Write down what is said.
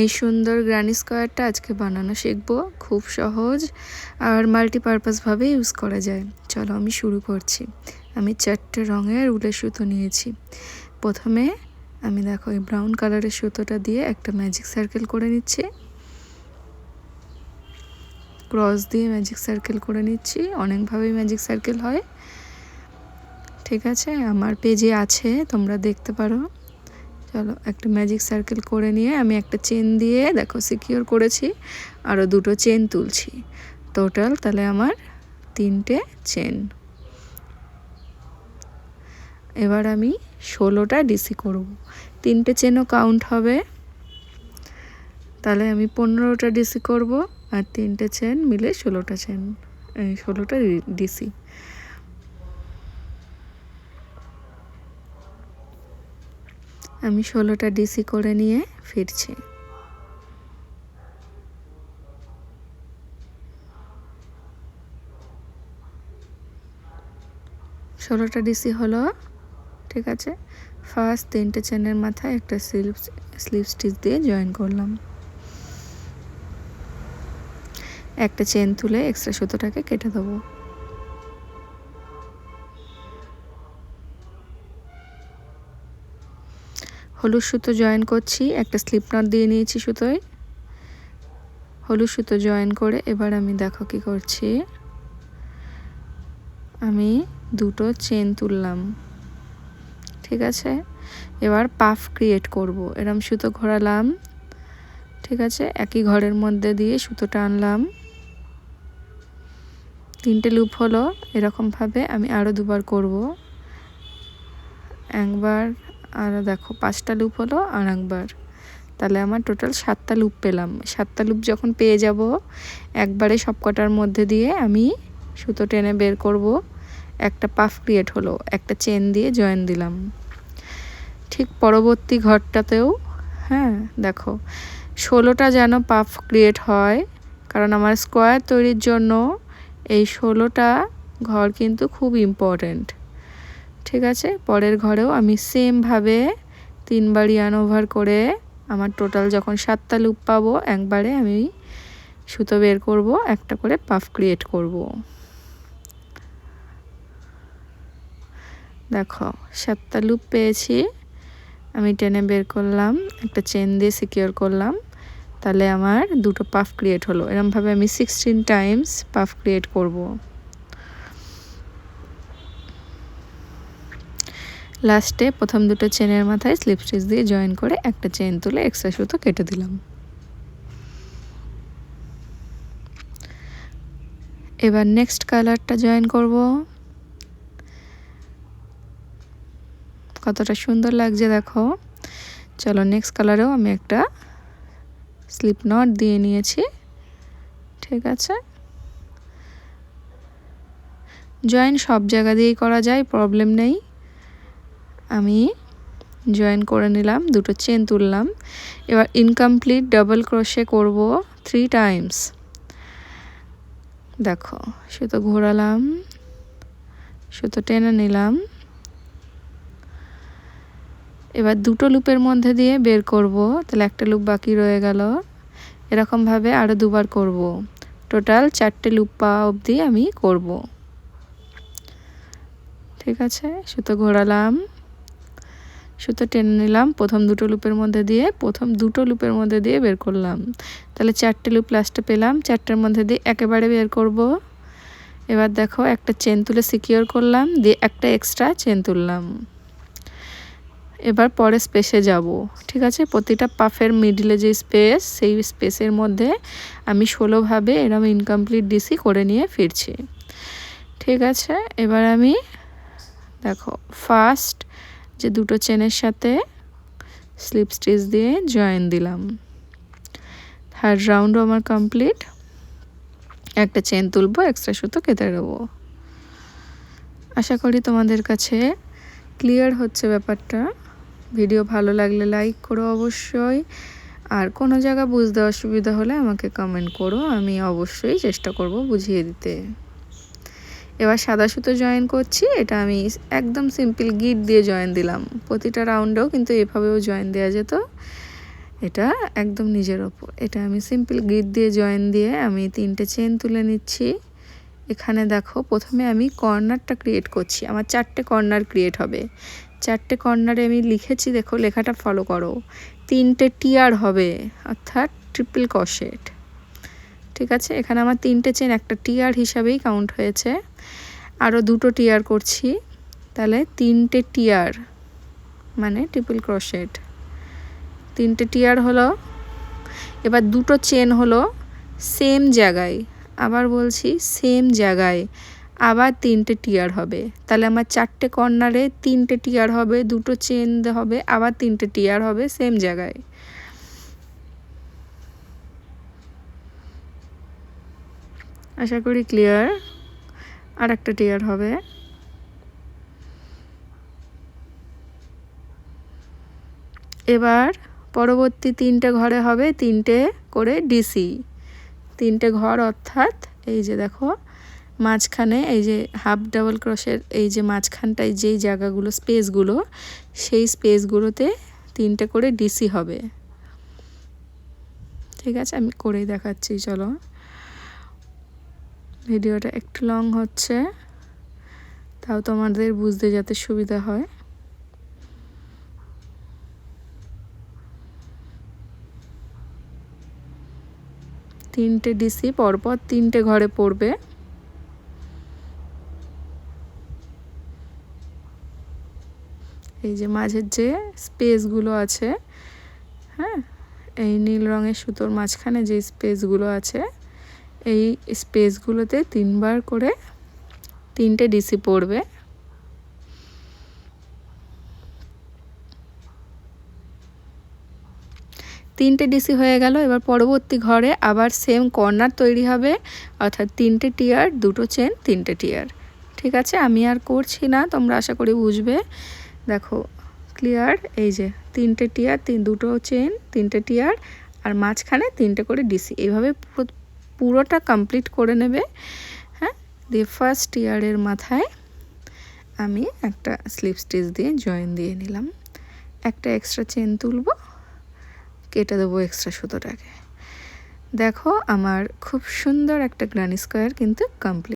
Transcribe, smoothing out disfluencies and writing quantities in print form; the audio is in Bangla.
এই সুন্দর গ্রানি স্কোয়ারটা আজকে বানানো শিখবো। খুব সহজ আর মাল্টিপারপাসভাবে ইউজ করা যায়। চলো আমি শুরু করছি। আমি 4টে রঙের উলের সুতো নিয়েছি। প্রথমে আমি দেখো এই ব্রাউন কালারের সুতোটা দিয়ে একটা ম্যাজিক সার্কেল করে নিচ্ছি। ক্রস দিয়ে ম্যাজিক সার্কেল করে নিচ্ছি। অনেকভাবেই ম্যাজিক সার্কেল হয়, ঠিক আছে, আমার পেজে আছে, তোমরা দেখতে পারো। চলো একটা ম্যাজিক সার্কেল করে নিয়ে আমি একটা চেন দিয়ে দেখো সিকিউর করেছি, আরও 2টো চেন তুলছি। টোটাল তাহলে আমার 3টে চেন। এবার আমি 16টা ডিসি করব। 3টে চেনও কাউন্ট হবে, তাহলে আমি 15টা ডিসি করব, আর 3টে চেন মিলে 16টা চেন, 16টা ডিসি। আমি 16টা ডিসি করে নিয়ে ফিরছি। ষোলোটা ডিসি হলো, ঠিক আছে। ফার্স্ট 3টে চেনের মাথায় একটা স্লিপ স্টিচ দিয়ে জয়েন করলাম। একটা চেন তুলে এক্সট্রা সুতোটাকে কেটে দেবো। হলুদ সুতো জয়েন করছি, একটা স্লিপ নট দিয়ে নিয়েছি সুতোয়। হলুদ সুতো জয়েন করে এবার আমি দেখো কি করছি, আমি 2টো চেন তুললাম, ঠিক আছে। এবার পাফ ক্রিয়েট করব। এরম সুতো ঘোরালাম, ঠিক আছে। একই ঘরের মধ্যে দিয়ে সুতোটা আনলাম, 3টে লুপ হলো। এরকমভাবে আমি আরও 2বার করব। একবার, আর দেখো 5টা লুপ হলো, আর একবার, তাহলে আমার টোটাল 7টা লুপ পেলাম। 7টা লুপ যখন পেয়ে যাব, একবারে সবকটার মধ্যে দিয়ে আমি সুতো টেনে বের করব। একটা পাফ ক্রিয়েট হলো, একটা চেন দিয়ে জয়েন দিলাম। ঠিক পরবর্তী ঘরটাতেও, হ্যাঁ দেখো 16টা যেন পাফ ক্রিয়েট হয়, কারণ আমার স্কোয়ার তৈরির জন্য এই 16টা ঘর কিন্তু খুব ইম্পর্ট্যান্ট, ঠিক আছে। পরের ঘরেও আমি সেমভাবে 3বার ইয়ার্ন ওভার করে আমার টোটাল যখন 7টা লুপ পাবো, একবারে আমি সুতো বের করব, একটা করে পাফ ক্রিয়েট করব। দেখো 7টা লুপ পেয়েছি, আমি টেনে বের করলাম, একটা চেন দিয়ে সিকিউর করলাম, তাহলে আমার 2টো পাফ ক্রিয়েট হলো। এরকমভাবে আমি 16 টাইমস পাফ ক্রিয়েট করব। লাস্টে প্রথম 2টো চেনের মাথায় স্লিপ স্টিচ দিয়ে জয়েন করে একটা চেন তুলে এক্সট্রা সুতো কেটে দিলাম। এবার নেক্সট কালারটা জয়েন করব। কতটা সুন্দর লাগছে দেখো। চলো নেক্সট কালারেও আমি একটা স্লিপ নট দিয়ে নিয়েছি, ঠিক আছে। জয়েন সব জায়গা দিয়েই করা যায়, প্রবলেম নেই। আমি জয়েন করে নিলাম, 2টো চেন তুললাম। এবার ইনকমপ্লিট ডাবল ক্রোশে করব 3 টাইমস। দেখো সুতো ঘোরালাম, সুতো টেনে নিলাম। এবার 2টো লুপের মধ্যে দিয়ে বের করব, তাহলে একটা লুপ বাকি রয়ে গেল। এরকমভাবে আরও 2বার করব। টোটাল 4টে লুপ পাওয়া অবধি আমি করব, ঠিক আছে। সুতো ঘোরালাম, সুতো টেনে নিলাম, প্রথম 2টো লুপের মধ্যে দিয়ে, প্রথম 2টো লুপের মধ্যে দিয়ে বের করলাম, তাহলে 4টে লুপ লাস্টে পেলাম। 4টের মধ্যে দিয়ে একেবারে বের করব। এবার দেখো একটা চেন তুলে সিকিউর করলাম, দিয়ে একটা এক্সট্রা চেন তুললাম। এবার পরে স্পেসে যাব, ঠিক আছে। প্রতিটা পাফের মিডলে যে স্পেস, সেই স্পেসের মধ্যে আমি 16ভাবে এরকম ইনকমপ্লিট ডিসি করে নিয়ে ফিরছি, ঠিক আছে। এবার আমি দেখো ফার্স্ট যে 2টো চেনের সাথে স্লিপ স্টিচ দিয়ে জয়েন দিলাম। থার্ড রাউন্ডও আমার কমপ্লিট। একটা চেন তুলবো, এক্সট্রা সুতো কেটে দেবো। আশা করি তোমাদের কাছে ক্লিয়ার হচ্ছে ব্যাপারটা। ভিডিও ভালো লাগলে লাইক করো অবশ্যই, আর কোনো জায়গা বুঝতে অসুবিধা হলে আমাকে কমেন্ট করো, আমি অবশ্যই চেষ্টা করব বুঝিয়ে দিতে। এবার সাদা সুতো জয়েন করছি, এটা আমি একদম সিম্পল গিট দিয়ে জয়েন দিলাম। প্রতিটা রাউন্ডেও কিন্তু এভাবেও জয়েন দেওয়া যেত, এটা একদম নিজের ওপর। এটা আমি সিম্পল গ্রিড দিয়ে জয়েন দিয়ে আমি 3টে চেন তুলে নিচ্ছি। এখানে দেখো প্রথমে আমি কর্নারটা ক্রিয়েট করছি, আমার 4টে কর্নার ক্রিয়েট হবে। 4টে কর্নারে আমি লিখেছি, দেখো লেখাটা ফলো করো। 3টে টিয়ার হবে, অর্থাৎ ট্রিপল ক্রোশেট। ঠিক আছে, এখানে আমার 3টে চেন একটা টিয়ার হিসাবেই কাউন্ট হয়েছে। আরও 2টো টিয়ার করছি, তাহলে 3টে টিয়ার মানে ট্রিপল ক্রোশেট। 3টে টিয়ার হলো। এবার 2টো চেন হলো সেম জায়গায়, আবার বলছি সেম জায়গায় আবার 3টে টিয়ার হবে। তাহলে আমার 4টে কর্নারে 3টে টিয়ার হবে, 2টো চেন হবে, আবার 3টে টিয়ার হবে সেম জায়গায়। আশা করি ক্লিয়ার। আর একটা টিয়ার হবে। এবার পরবর্তী 3টে ঘরে হবে 3টে করে ডিসি। 3টে ঘর অর্থাৎ এই যে দেখো মাঝখানে এই যে হাফ ডাবল ক্রোশের এই যে মাঝখানটায় যেই জায়গাগুলো স্পেসগুলো, সেই স্পেসগুলোতে 3টে করে ডিসি হবে। ঠিক আছে, আমি করেই দেখাচ্ছি, চলো। ভিডিওটা একটু লং হচ্ছে, তাও তোমাদের বুঝতে যাতে সুবিধা হয়। তিনটে ডিসি পরপর 3টে ঘরে পড়বে। এই যে মাঝের যে স্পেসগুলো আছে, হ্যাঁ, এই নীল রঙের সুতোর মাঝখানে যে স্পেসগুলো আছে, এই স্পেসগুলোতে 3বার করে 3টে ডিসি পড়বে। তিনটে ডিসি হয়ে গেল। এবার পরবর্তী ঘরে আবার সেম কর্নার তৈরি হবে, অর্থাৎ 3টে টিয়ার, 2টো চেন, 3টে টিয়ার। ঠিক আছে, আমি আর করছি না, তোমরা আশা করি বুঝবে। দেখো ক্লিয়ার। এই যে 3টে টিয়ার, 2টো চেন, 3টে টিয়ার, আর মাঝখানে 3টে করে ডিসি। এইভাবে পুরোটা কমপ্লিট করে নেবে। হ্যাঁ, দিয়ে ফার্স্ট টিয়ারের মাথায় আমি একটা স্লিপ স্টিচ দিয়ে জয়েন দিয়ে নিলাম। একটা এক্সট্রা চেন তুলবো, কেটে দেবো এক্সট্রা সুতোটাকে। দেখো আমার খুব সুন্দর একটা গ্রানি স্কোয়ার কিন্তু কমপ্লিট।